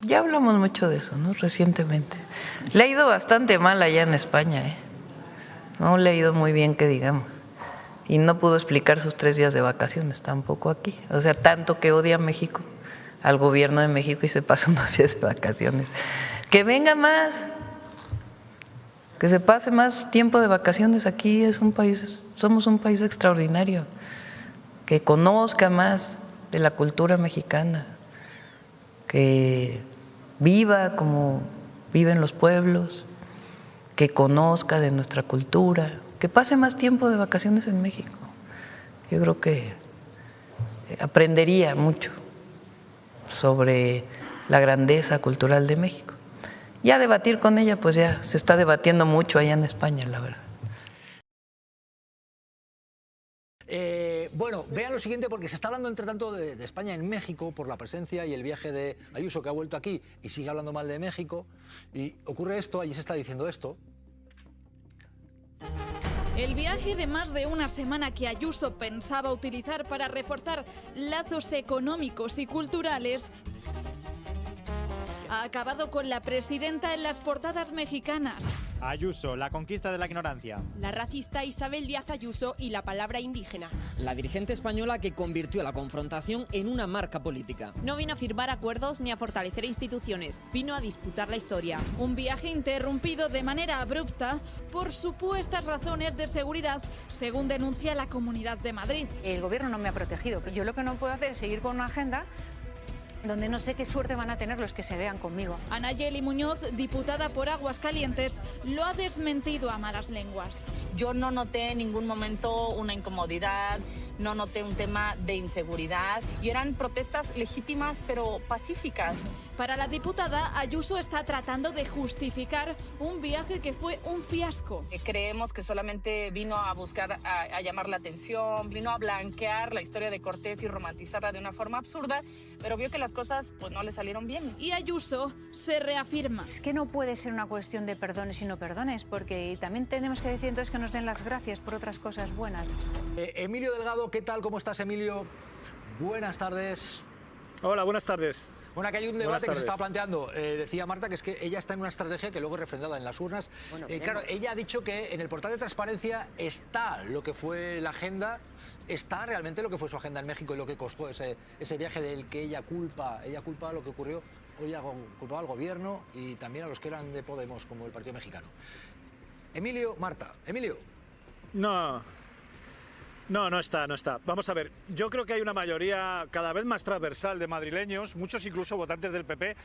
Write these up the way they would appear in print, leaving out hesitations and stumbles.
Ya hablamos mucho de eso, ¿no? Recientemente. Le ha ido bastante mal allá en España, ¿eh? No le ha ido muy bien, que digamos. Y no pudo explicar sus 3 días de vacaciones tampoco aquí. O sea, tanto que odia a México, al gobierno de México, y se pasa unos días de vacaciones. Que venga más, que se pase más tiempo de vacaciones aquí. Es un país, somos un país extraordinario. Que conozca más de la cultura mexicana, que viva como viven los pueblos, que conozca de nuestra cultura, que pase más tiempo de vacaciones en México. Yo creo que aprendería mucho sobre la grandeza cultural de México. Ya debatir con ella, pues ya se está debatiendo mucho allá en España, la verdad. Bueno, vean lo siguiente, porque se está hablando entre tanto de España en México por la presencia y el viaje de Ayuso, que ha vuelto aquí y sigue hablando mal de México. Y ocurre esto, allí se está diciendo esto. El viaje de más de una semana que Ayuso pensaba utilizar para reforzar lazos económicos y culturales ha acabado con la presidenta en las portadas mexicanas. Ayuso, la conquista de la ignorancia. La racista Isabel Díaz Ayuso y la palabra indígena. La dirigente española que convirtió la confrontación en una marca política. No vino a firmar acuerdos ni a fortalecer instituciones, vino a disputar la historia. Un viaje interrumpido de manera abrupta por supuestas razones de seguridad, según denuncia la Comunidad de Madrid. El gobierno no me ha protegido. Yo lo que no puedo hacer es seguir con una agenda donde no sé qué suerte van a tener los que se vean conmigo. Anayeli Muñoz, diputada por Aguascalientes, lo ha desmentido a malas lenguas. Yo no noté en ningún momento una incomodidad, no noté un tema de inseguridad y eran protestas legítimas pero pacíficas. Para la diputada, Ayuso está tratando de justificar un viaje que fue un fiasco. Creemos que solamente vino a buscar a llamar la atención, vino a blanquear la historia de Cortés y romantizarla de una forma absurda, pero vio que las cosas pues no le salieron bien. Y Ayuso se reafirma. Es que no puede ser una cuestión de perdones y no perdones, porque también tenemos que decir entonces que nos den las gracias por otras cosas buenas. Emilio Delgado, ¿qué tal? ¿Cómo estás, Emilio? Buenas tardes. Hola, buenas tardes. Bueno, aquí hay un debate que se está planteando. Decía Marta que es que ella está en una estrategia que luego es refrendada en las urnas. Bueno, claro, ella ha dicho que en el portal de transparencia está lo que fue la agenda, está realmente lo que fue su agenda en México y lo que costó ese viaje del que ella culpa lo que ocurrió. Ella culpaba al gobierno y también a los que eran de Podemos, como el Partido Mexicano. Emilio, Marta. Emilio. No está. Vamos a ver, yo creo que hay una mayoría cada vez más transversal de madrileños, muchos incluso votantes del PP,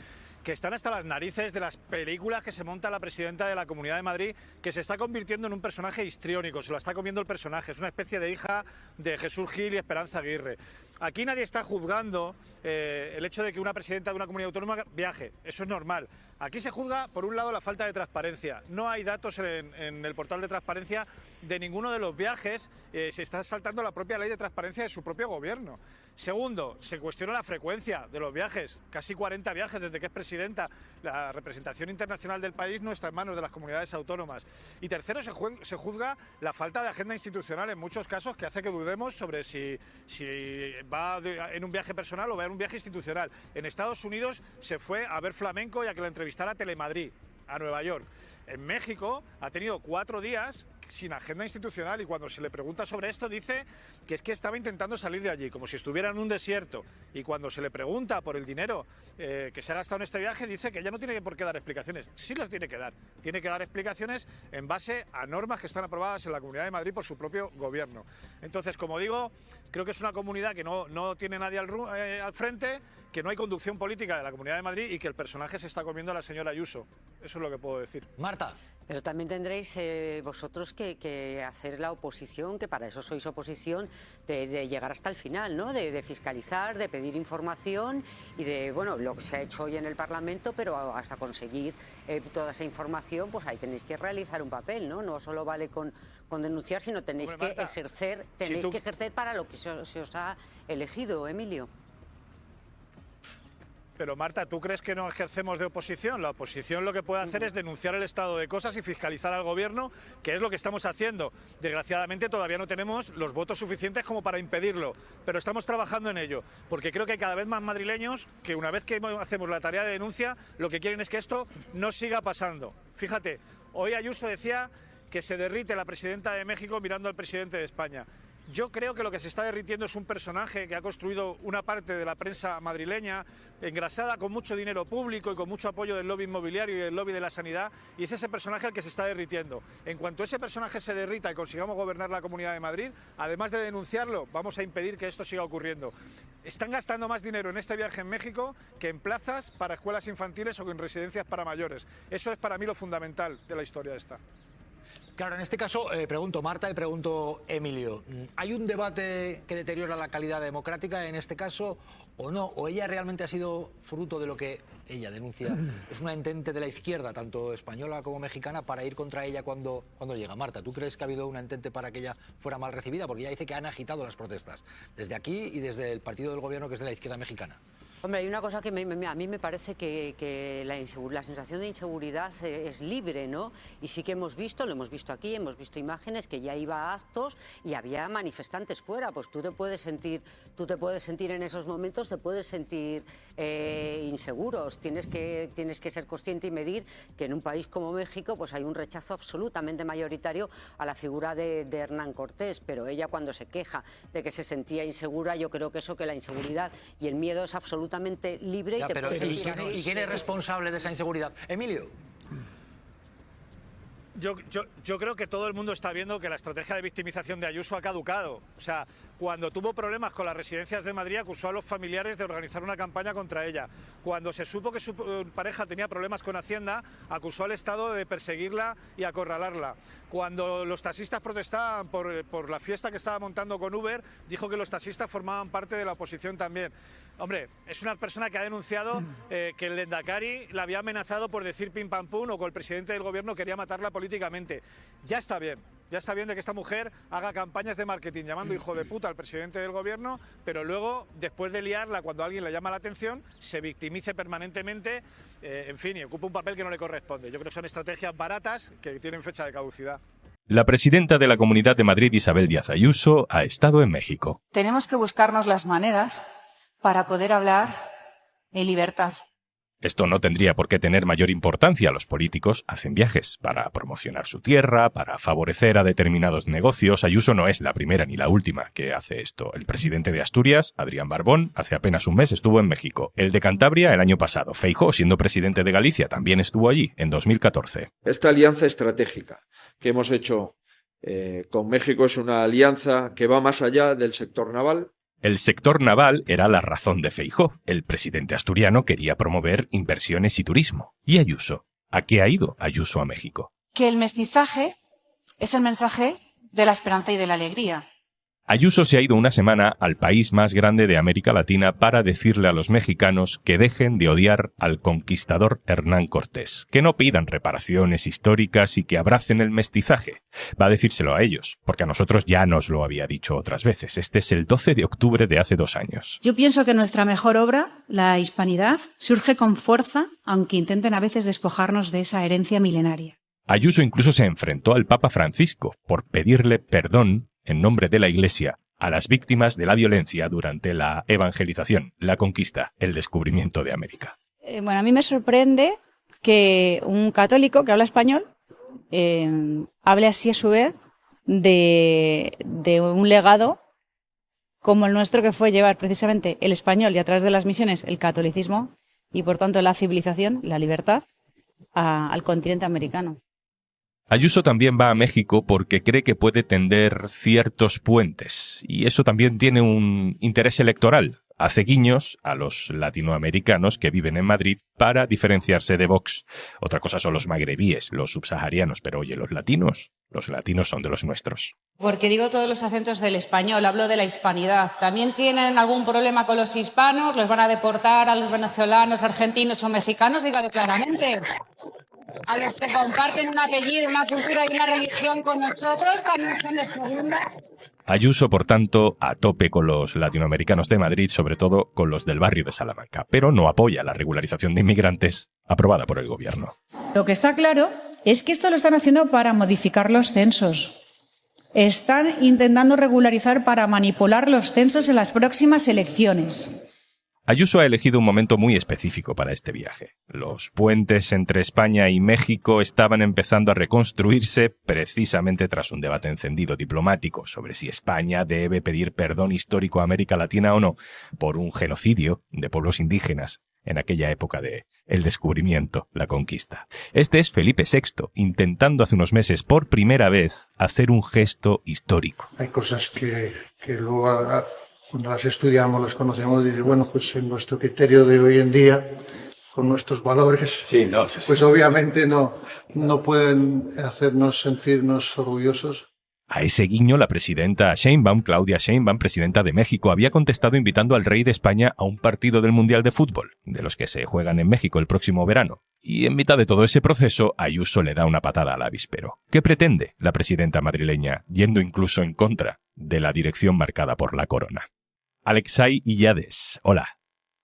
que están hasta las narices de las películas que se monta la presidenta de la Comunidad de Madrid, que se está convirtiendo en un personaje histriónico, se lo está comiendo el personaje, es una especie de hija de Jesús Gil y Esperanza Aguirre. Aquí nadie está juzgando el hecho de que una presidenta de una comunidad autónoma viaje, eso es normal. Aquí se juzga, por un lado, la falta de transparencia. No hay datos en el portal de transparencia de ninguno de los viajes. Se está saltando la propia ley de transparencia de su propio gobierno. Segundo, se cuestiona la frecuencia de los viajes. Casi 40 viajes desde que es presidenta. La representación internacional del país no está en manos de las comunidades autónomas. Y tercero, se juzga la falta de agenda institucional en muchos casos, que hace que dudemos sobre si va en un viaje personal o va en un viaje institucional. En Estados Unidos se fue a ver flamenco y a que la entrevistara Telemadrid, a Nueva York. En México ha tenido 4 días sin agenda institucional y cuando se le pregunta sobre esto dice que es que estaba intentando salir de allí, como si estuviera en un desierto. Y cuando se le pregunta por el dinero que se ha gastado en este viaje, dice que ya no tiene por qué dar explicaciones. Sí las tiene que dar. Tiene que dar explicaciones en base a normas que están aprobadas en la Comunidad de Madrid por su propio gobierno. Entonces, como digo, creo que es una comunidad que no tiene nadie al frente, que no hay conducción política de la Comunidad de Madrid y que el personaje se está comiendo a la señora Ayuso. Eso es lo que puedo decir. Marta. Pero también tendréis vosotros que hacer la oposición, que para eso sois oposición, de llegar hasta el final, ¿no? De fiscalizar, de pedir información y de, bueno, lo que se ha hecho hoy en el Parlamento, pero hasta conseguir toda esa información, pues ahí tenéis que realizar un papel, ¿no? No solo vale con denunciar, sino tenéis que ejercer, que ejercer para lo que se os ha elegido, Emilio. Pero Marta, ¿tú crees que no ejercemos de oposición? La oposición lo que puede hacer es denunciar el estado de cosas y fiscalizar al gobierno, que es lo que estamos haciendo. Desgraciadamente todavía no tenemos los votos suficientes como para impedirlo, pero estamos trabajando en ello, porque creo que hay cada vez más madrileños que una vez que hacemos la tarea de denuncia, lo que quieren es que esto no siga pasando. Fíjate, hoy Ayuso decía que se derrite la presidenta de México mirando al presidente de España. Yo creo que lo que se está derritiendo es un personaje que ha construido una parte de la prensa madrileña, engrasada con mucho dinero público y con mucho apoyo del lobby inmobiliario y del lobby de la sanidad, y es ese personaje al que se está derritiendo. En cuanto ese personaje se derrita y consigamos gobernar la Comunidad de Madrid, además de denunciarlo, vamos a impedir que esto siga ocurriendo. Están gastando más dinero en este viaje en México que en plazas para escuelas infantiles o en residencias para mayores. Eso es para mí lo fundamental de la historia esta. Claro, en este caso, pregunto Marta y pregunto Emilio, ¿hay un debate que deteriora la calidad democrática en este caso o no? ¿O ella realmente ha sido fruto de lo que ella denuncia? ¿Es una entente de la izquierda, tanto española como mexicana, para ir contra ella cuando llega? Marta, ¿tú crees que ha habido una entente para que ella fuera mal recibida? Porque ella dice que han agitado las protestas, desde aquí y desde el partido del gobierno, que es de la izquierda mexicana. Hombre, hay una cosa que a mí me parece que la sensación de inseguridad es libre, ¿no? Y sí que hemos visto, lo hemos visto aquí, hemos visto imágenes que ya iba a actos y había manifestantes fuera. Pues tú te puedes sentir en esos momentos, te puedes sentir inseguros. Tienes que ser consciente y medir que en un país como México pues hay un rechazo absolutamente mayoritario a la figura de Hernán Cortés. Pero ella, cuando se queja de que se sentía insegura, yo creo que la inseguridad y el miedo es absolutamente libre. Ya, pero ¿y quién es responsable de esa inseguridad? Emilio. Yo creo que todo el mundo está viendo que la estrategia de victimización de Ayuso ha caducado. O sea, cuando tuvo problemas con las residencias de Madrid, acusó a los familiares de organizar una campaña contra ella. Cuando se supo que su pareja tenía problemas con Hacienda, acusó al Estado de perseguirla y acorralarla. Cuando los taxistas protestaban por la fiesta que estaba montando con Uber, dijo que los taxistas formaban parte de la oposición también. Hombre, es una persona que ha denunciado que el Lehendakari la había amenazado por decir pim pam pum, o que el presidente del gobierno quería matarla políticamente. Ya está bien de que esta mujer haga campañas de marketing llamando hijo de puta al presidente del gobierno, pero luego, después de liarla cuando alguien le llama la atención, se victimice permanentemente, en fin, y ocupa un papel que no le corresponde. Yo creo que son estrategias baratas que tienen fecha de caducidad. La presidenta de la Comunidad de Madrid, Isabel Díaz Ayuso, ha estado en México. Tenemos que buscarnos las maneras para poder hablar en libertad. Esto no tendría por qué tener mayor importancia. Los políticos hacen viajes para promocionar su tierra, para favorecer a determinados negocios. Ayuso no es la primera ni la última que hace esto. El presidente de Asturias, Adrián Barbón, hace apenas un mes estuvo en México. El de Cantabria el año pasado. Feijóo, siendo presidente de Galicia, también estuvo allí en 2014. Esta alianza estratégica que hemos hecho con México es una alianza que va más allá del sector naval. El sector naval era la razón de Feijóo. El presidente asturiano quería promover inversiones y turismo. ¿Y Ayuso? ¿A qué ha ido Ayuso a México? Que el mestizaje es el mensaje de la esperanza y de la alegría. Ayuso se ha ido una semana al país más grande de América Latina para decirle a los mexicanos que dejen de odiar al conquistador Hernán Cortés, que no pidan reparaciones históricas y que abracen el mestizaje. Va a decírselo a ellos, porque a nosotros ya nos lo había dicho otras veces. Este es el 12 de octubre de hace 2 años. Yo pienso que nuestra mejor obra, la hispanidad, surge con fuerza, aunque intenten a veces despojarnos de esa herencia milenaria. Ayuso incluso se enfrentó al Papa Francisco por pedirle perdón en nombre de la Iglesia a las víctimas de la violencia durante la evangelización, la conquista, el descubrimiento de América. Bueno, a mí me sorprende que un católico que habla español hable así a su vez de un legado como el nuestro, que fue llevar precisamente el español y a través de las misiones el catolicismo y por tanto la civilización, la libertad, al continente americano. Ayuso también va a México porque cree que puede tender ciertos puentes, y eso también tiene un interés electoral. Hace guiños a los latinoamericanos que viven en Madrid para diferenciarse de Vox. Otra cosa son los magrebíes, los subsaharianos, pero oye, los latinos son de los nuestros. Porque digo todos los acentos del español, hablo de la hispanidad. ¿También tienen algún problema con los hispanos? ¿Los van a deportar a los venezolanos, argentinos o mexicanos? Dígalo claramente. A los que comparten un apellido, una cultura y una religión con nosotros, también son de segunda. Ayuso, por tanto, a tope con los latinoamericanos de Madrid, sobre todo con los del barrio de Salamanca, pero no apoya la regularización de inmigrantes aprobada por el gobierno. Lo que está claro es que esto lo están haciendo para modificar los censos. Están intentando regularizar para manipular los censos en las próximas elecciones. Ayuso ha elegido un momento muy específico para este viaje. Los puentes entre España y México estaban empezando a reconstruirse precisamente tras un debate encendido diplomático sobre si España debe pedir perdón histórico a América Latina o no por un genocidio de pueblos indígenas en aquella época de el descubrimiento, la conquista. Este es Felipe VI, intentando hace unos meses por primera vez hacer un gesto histórico. Hay cosas que luego cuando las estudiamos, las conocemos, y bueno, pues en nuestro criterio de hoy en día, con nuestros valores, pues obviamente no pueden hacernos sentirnos orgullosos. A ese guiño, la presidenta Sheinbaum, Claudia Sheinbaum, presidenta de México, había contestado invitando al rey de España a un partido del Mundial de Fútbol, de los que se juegan en México el próximo verano. Y en mitad de todo ese proceso, Ayuso le da una patada al avispero. ¿Qué pretende la presidenta madrileña, yendo incluso en contra de la dirección marcada por la corona? Alexei Illades, hola.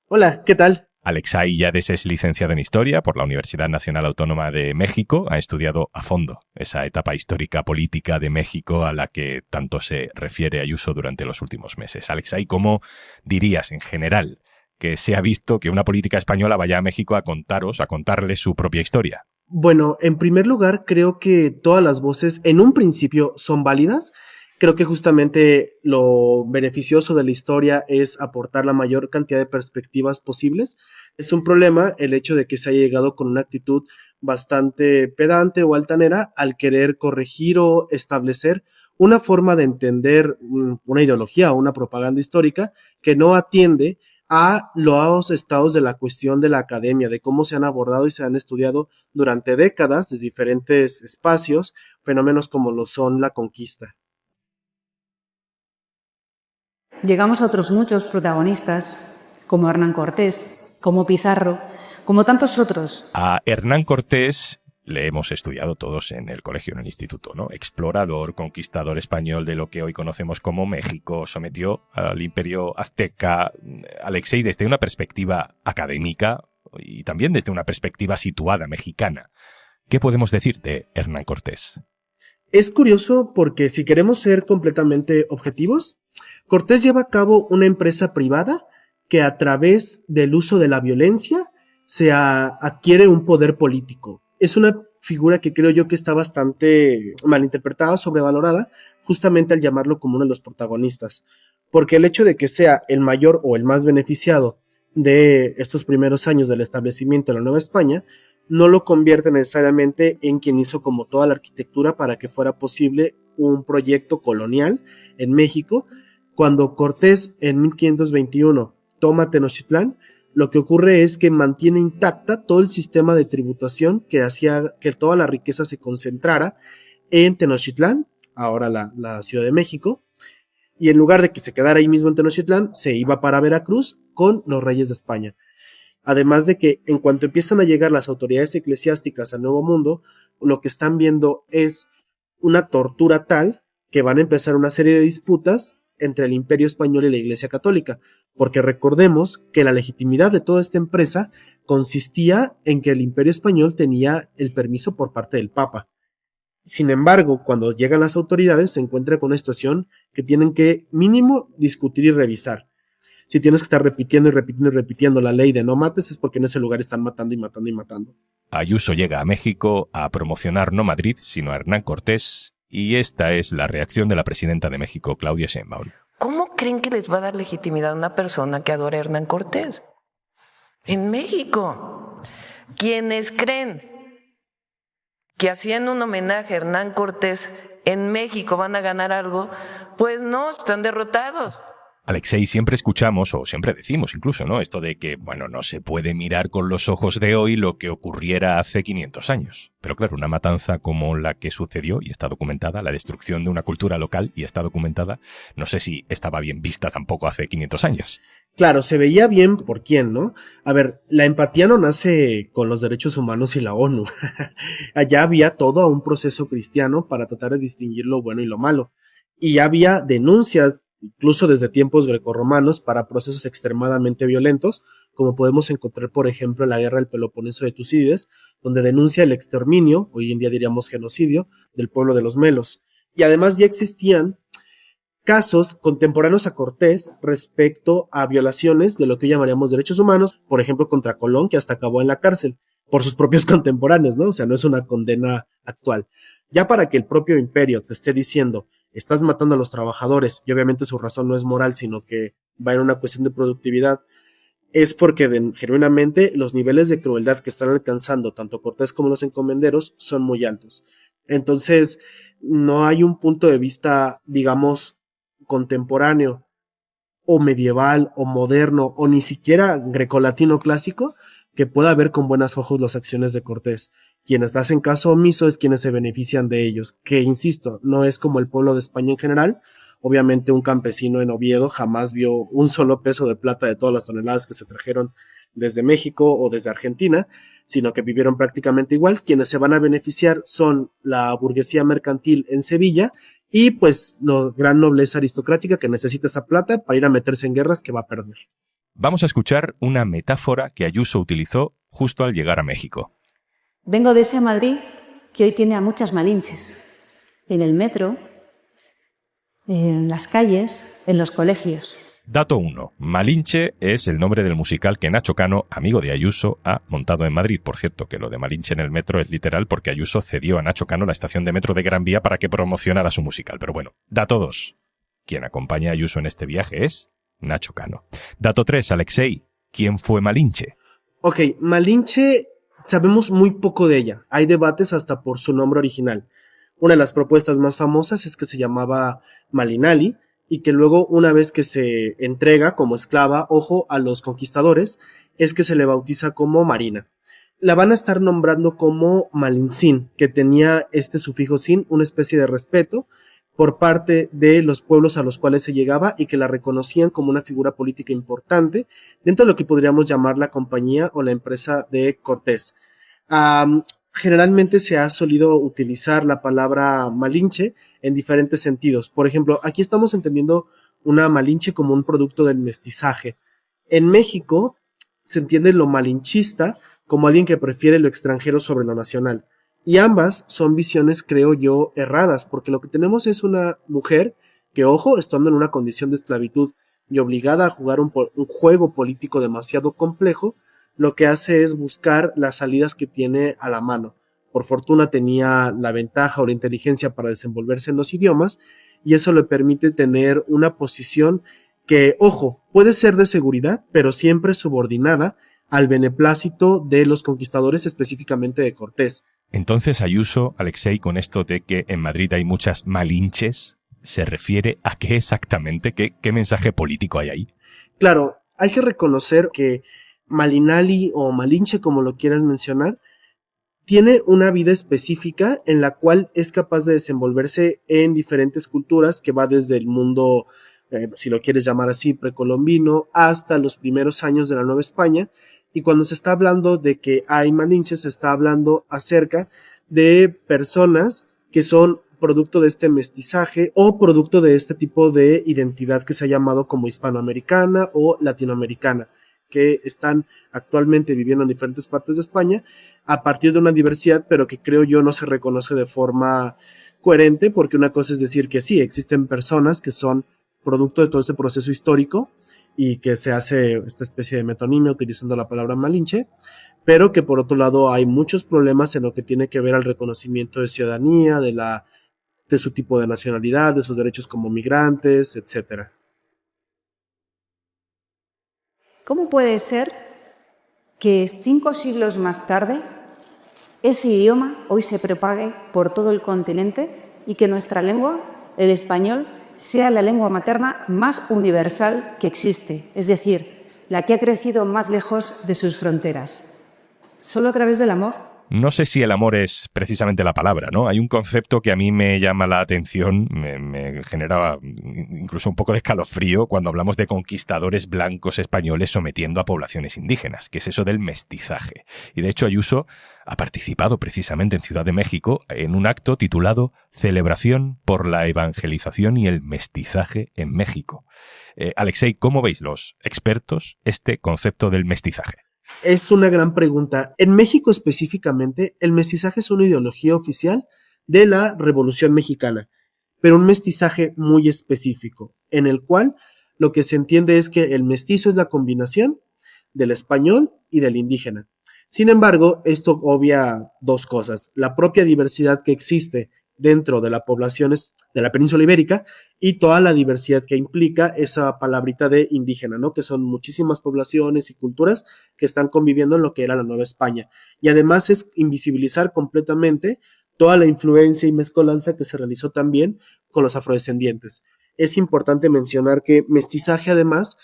Hola, ¿qué tal? Alexei Illades es licenciado en Historia por la Universidad Nacional Autónoma de México. Ha estudiado a fondo esa etapa histórica política de México a la que tanto se refiere Ayuso durante los últimos meses. Alexei, ¿cómo dirías en general que se ha visto que una política española vaya a México a contarle su propia historia? Bueno, en primer lugar, creo que todas las voces en un principio son válidas. Creo que justamente lo beneficioso de la historia es aportar la mayor cantidad de perspectivas posibles. Es un problema el hecho de que se haya llegado con una actitud bastante pedante o altanera al querer corregir o establecer una forma de entender una ideología o una propaganda histórica que no atiende a los estados de la cuestión de la academia, de cómo se han abordado y se han estudiado durante décadas desde diferentes espacios, fenómenos como lo son la conquista. Llegamos a otros muchos protagonistas, como Hernán Cortés, como Pizarro, como tantos otros. A Hernán Cortés le hemos estudiado todos en el colegio, en el instituto, ¿no? Explorador, conquistador español de lo que hoy conocemos como México, sometió al imperio azteca. Alexei, desde una perspectiva académica y también desde una perspectiva situada mexicana, ¿qué podemos decir de Hernán Cortés? Es curioso porque si queremos ser completamente objetivos, Cortés lleva a cabo una empresa privada que a través del uso de la violencia se adquiere un poder político. Es una figura que creo yo que está bastante malinterpretada, sobrevalorada, justamente al llamarlo como uno de los protagonistas. Porque el hecho de que sea el mayor o el más beneficiado de estos primeros años del establecimiento de la Nueva España, no lo convierte necesariamente en quien hizo como toda la arquitectura para que fuera posible un proyecto colonial en México. Cuando Cortés en 1521 toma Tenochtitlán, lo que ocurre es que mantiene intacta todo el sistema de tributación que hacía que toda la riqueza se concentrara en Tenochtitlán, ahora la Ciudad de México, y en lugar de que se quedara ahí mismo en Tenochtitlán, se iba para Veracruz con los reyes de España. Además de que en cuanto empiezan a llegar las autoridades eclesiásticas al Nuevo Mundo, lo que están viendo es una tortura tal que van a empezar una serie de disputas entre el Imperio Español y la Iglesia Católica, porque recordemos que la legitimidad de toda esta empresa consistía en que el Imperio Español tenía el permiso por parte del Papa. Sin embargo, cuando llegan las autoridades se encuentra con una situación que tienen que mínimo discutir y revisar. Si tienes que estar repitiendo y repitiendo y repitiendo la ley de no mates, es porque en ese lugar están matando y matando y matando. Ayuso llega a México a promocionar no Madrid, sino a Hernán Cortés, y esta es la reacción de la presidenta de México, Claudia Sheinbaum. ¿Cómo creen que les va a dar legitimidad a una persona que adora a Hernán Cortés? En México, quienes creen que haciendo un homenaje a Hernán Cortés en México van a ganar algo, pues no, están derrotados. Alexei, siempre escuchamos, o siempre decimos incluso, ¿no? Esto de que, bueno, no se puede mirar con los ojos de hoy lo que ocurriera hace 500 años. Pero claro, una matanza como la que sucedió, y está documentada, la destrucción de una cultura local, y está documentada, no sé si estaba bien vista tampoco hace 500 años. Claro, se veía bien por quién, ¿no? A ver, la empatía no nace con los derechos humanos y la ONU. Allá había todo un proceso cristiano para tratar de distinguir lo bueno y lo malo. y había denuncias, incluso desde tiempos grecorromanos, para procesos extremadamente violentos, como podemos encontrar, por ejemplo, en la guerra del Peloponeso de Tucídides, donde denuncia el exterminio, hoy en día diríamos genocidio, del pueblo de los melos. Y además ya existían casos contemporáneos a Cortés respecto a violaciones de lo que llamaríamos derechos humanos, por ejemplo, contra Colón, que hasta acabó en la cárcel por sus propios contemporáneos, ¿no? O sea, no es una condena actual. Ya para que el propio imperio te esté diciendo, estás matando a los trabajadores, y obviamente su razón no es moral, sino que va en una cuestión de productividad, es porque genuinamente los niveles de crueldad que están alcanzando tanto Cortés como los encomenderos son muy altos. Entonces, no hay un punto de vista, digamos, contemporáneo o medieval o moderno o ni siquiera grecolatino clásico que pueda ver con buenos ojos las acciones de Cortés. Quienes hacen caso omiso es quienes se benefician de ellos, que insisto, no es como el pueblo de España en general. Obviamente un campesino en Oviedo jamás vio un solo peso de plata de todas las toneladas que se trajeron desde México o desde Argentina, sino que vivieron prácticamente igual. Quienes se van a beneficiar son la burguesía mercantil en Sevilla y pues la gran nobleza aristocrática que necesita esa plata para ir a meterse en guerras que va a perder. Vamos a escuchar una metáfora que Ayuso utilizó justo al llegar a México. Vengo de ese Madrid que hoy tiene a muchas malinches, en el metro, en las calles, en los colegios. Dato 1. Malinche es el nombre del musical que Nacho Cano, amigo de Ayuso, ha montado en Madrid. Por cierto, que lo de Malinche en el metro es literal porque Ayuso cedió a Nacho Cano la estación de metro de Gran Vía para que promocionara su musical. Pero bueno, dato 2. Quien acompaña a Ayuso en este viaje es Nacho Cano. Dato 3. Alexei, ¿quién fue Malinche? Ok, Malinche sabemos muy poco de ella. Hay debates hasta por su nombre original. Una de las propuestas más famosas es que se llamaba Malinali, y que luego, una vez que se entrega como esclava, ojo, a los conquistadores, es que se le bautiza como Marina. La van a estar nombrando como Malintzin, que tenía este sufijo sin, una especie de respeto por parte de los pueblos a los cuales se llegaba y que la reconocían como una figura política importante dentro de lo que podríamos llamar la compañía o la empresa de Cortés. Generalmente se ha solido utilizar la palabra Malinche en diferentes sentidos. Por ejemplo, aquí estamos entendiendo una Malinche como un producto del mestizaje. En México se entiende lo malinchista como alguien que prefiere lo extranjero sobre lo nacional. Y ambas son visiones, creo yo, erradas, porque lo que tenemos es una mujer que, ojo, estando en una condición de esclavitud y obligada a jugar un juego político demasiado complejo, lo que hace es buscar las salidas que tiene a la mano. Por fortuna tenía la ventaja o la inteligencia para desenvolverse en los idiomas y eso le permite tener una posición que, ojo, puede ser de seguridad, pero siempre subordinada al beneplácito de los conquistadores, específicamente de Cortés. Entonces Ayuso, Alexei, con esto de que en Madrid hay muchas malinches, ¿se refiere a qué exactamente? ¿Qué mensaje político hay ahí? Claro, hay que reconocer que Malinali o Malinche, como lo quieras mencionar, tiene una vida específica en la cual es capaz de desenvolverse en diferentes culturas que va desde el mundo, si lo quieres llamar así, precolombino, hasta los primeros años de la Nueva España. Y cuando se está hablando de que hay malinches, se está hablando acerca de personas que son producto de este mestizaje o producto de este tipo de identidad que se ha llamado como hispanoamericana o latinoamericana, que están actualmente viviendo en diferentes partes de España a partir de una diversidad, pero que creo yo no se reconoce de forma coherente, porque una cosa es decir que sí, existen personas que son producto de todo este proceso histórico y que se hace esta especie de metonimia utilizando la palabra malinche, pero que por otro lado hay muchos problemas en lo que tiene que ver al reconocimiento de ciudadanía, de su tipo de nacionalidad, de sus derechos como migrantes, etcétera. ¿Cómo puede ser que 5 siglos más tarde ese idioma hoy se propague por todo el continente y que nuestra lengua, el español, sea la lengua materna más universal que existe, es decir, la que ha crecido más lejos de sus fronteras? Solo a través del amor. No sé si el amor es precisamente la palabra, ¿no? Hay un concepto que a mí me llama la atención, me genera incluso un poco de escalofrío cuando hablamos de conquistadores blancos españoles sometiendo a poblaciones indígenas, que es eso del mestizaje. Y de hecho Ayuso ha participado precisamente en Ciudad de México en un acto titulado Celebración por la Evangelización y el Mestizaje en México. Alexei, ¿cómo veis los expertos este concepto del mestizaje? Es una gran pregunta. En México específicamente, el mestizaje es una ideología oficial de la Revolución Mexicana, pero un mestizaje muy específico, en el cual lo que se entiende es que el mestizo es la combinación del español y del indígena. Sin embargo, esto obvia dos cosas: la propia diversidad que existe dentro de las poblaciones de la península ibérica y toda la diversidad que implica esa palabrita de indígena, ¿no? Que son muchísimas poblaciones y culturas que están conviviendo en lo que era la Nueva España. Y además es invisibilizar completamente toda la influencia y mezcolanza que se realizó también con los afrodescendientes. Es importante mencionar que mestizaje, además,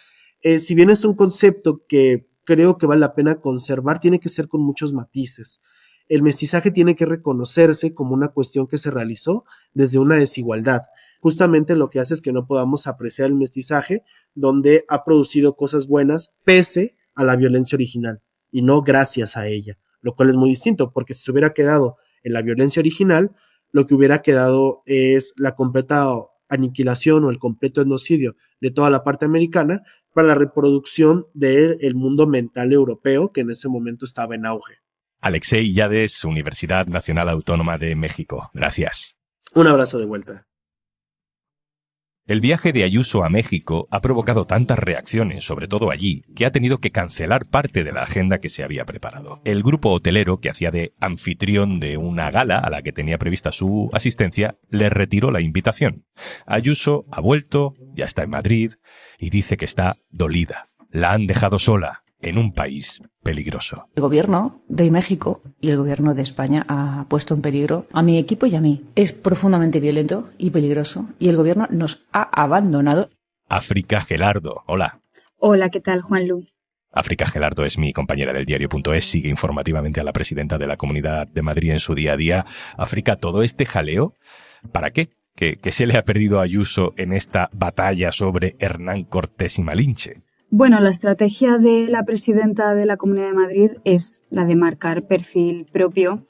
si bien es un concepto que creo que vale la pena conservar, tiene que ser con muchos matices. El mestizaje tiene que reconocerse como una cuestión que se realizó desde una desigualdad. Justamente lo que hace es que no podamos apreciar el mestizaje donde ha producido cosas buenas pese a la violencia original y no gracias a ella, lo cual es muy distinto, porque si se hubiera quedado en la violencia original, lo que hubiera quedado es la completa aniquilación o el completo etnocidio de toda la parte americana para la reproducción del mundo mental europeo que en ese momento estaba en auge. Alexei Yades, Universidad Nacional Autónoma de México. Gracias. Un abrazo de vuelta. El viaje de Ayuso a México ha provocado tantas reacciones, sobre todo allí, que ha tenido que cancelar parte de la agenda que se había preparado. El grupo hotelero, que hacía de anfitrión de una gala a la que tenía prevista su asistencia, le retiró la invitación. Ayuso ha vuelto, ya está en Madrid, y dice que está dolida. La han dejado sola en un país peligroso. El gobierno de México y el gobierno de España ha puesto en peligro a mi equipo y a mí. Es profundamente violento y peligroso y el gobierno nos ha abandonado. África Gelardo, hola. Hola, ¿qué tal, Juanlu? África Gelardo es mi compañera del diario.es, sigue informativamente a la presidenta de la Comunidad de Madrid en su día a día. África, ¿todo este jaleo para qué? ¿Qué se le ha perdido a Ayuso en esta batalla sobre Hernán Cortés y Malinche? Bueno, la estrategia de la presidenta de la Comunidad de Madrid es la de marcar perfil propio,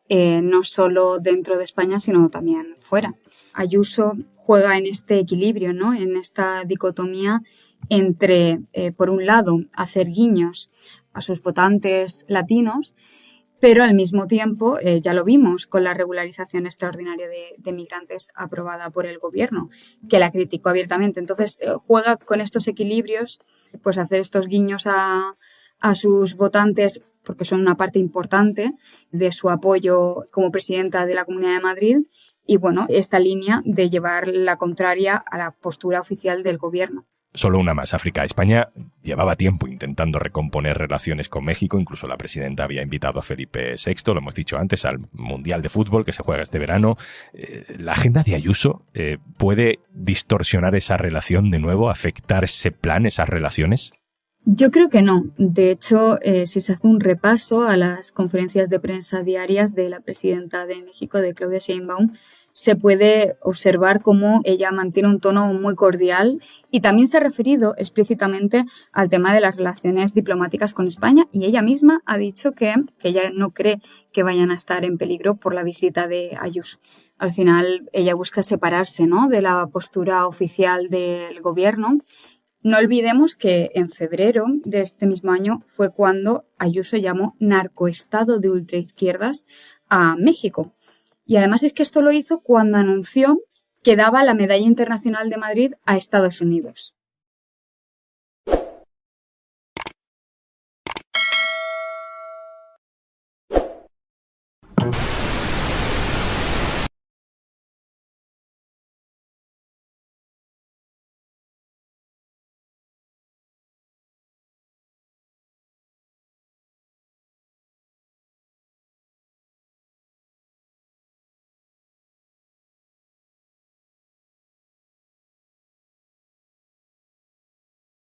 no solo dentro de España, sino también fuera. Ayuso juega en este equilibrio, ¿no? En esta dicotomía entre, por un lado, hacer guiños a sus votantes latinos, pero al mismo tiempo, ya lo vimos con la regularización extraordinaria de migrantes aprobada por el gobierno, que la criticó abiertamente. Entonces, juega con estos equilibrios, pues hacer estos guiños a sus votantes, porque son una parte importante de su apoyo como presidenta de la Comunidad de Madrid, y bueno, esta línea de llevar la contraria a la postura oficial del gobierno. Solo una más, África. España llevaba tiempo intentando recomponer relaciones con México, incluso la presidenta había invitado a Felipe VI, lo hemos dicho antes, al Mundial de Fútbol que se juega este verano. ¿La agenda de Ayuso puede distorsionar esa relación de nuevo, afectar ese plan, esas relaciones? Yo creo que no. De hecho, si se hace un repaso a las conferencias de prensa diarias de la presidenta de México, de Claudia Sheinbaum, se puede observar cómo ella mantiene un tono muy cordial y también se ha referido explícitamente al tema de las relaciones diplomáticas con España y ella misma ha dicho que ella no cree que vayan a estar en peligro por la visita de Ayuso. Al final ella busca separarse, ¿no?, de la postura oficial del gobierno. No olvidemos que en febrero de este mismo año fue cuando Ayuso llamó narcoestado de ultraizquierdas a México. Y además es que esto lo hizo cuando anunció que daba la Medalla Internacional de Madrid a Estados Unidos.